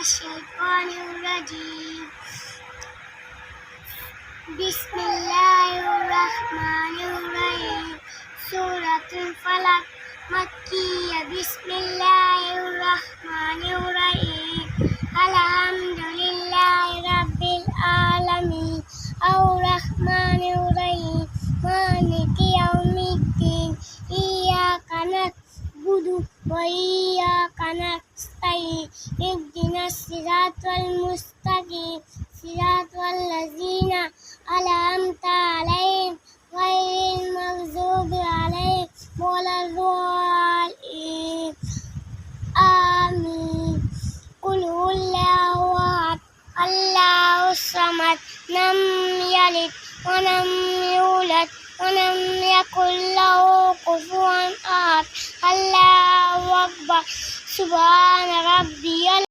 الشيطان الرجيم بسم الله الرحمن الرحيم سورة الفلق مكية بسم الله الرحمن الرحيم الحمد لله رب العالمين الرحمن الرحيم مالك يوم الدين إياك نعبد وإياك نستعين اهدنا الصراط المستقيم صراط الذين أنعمت عليهم غير المغضوب عليهم ولا الضالين آمين قل هو الله أحد الله الصمد لم يلد ولم يولد ولم يكن له كفوا أحد الله أكبر سبحان ربي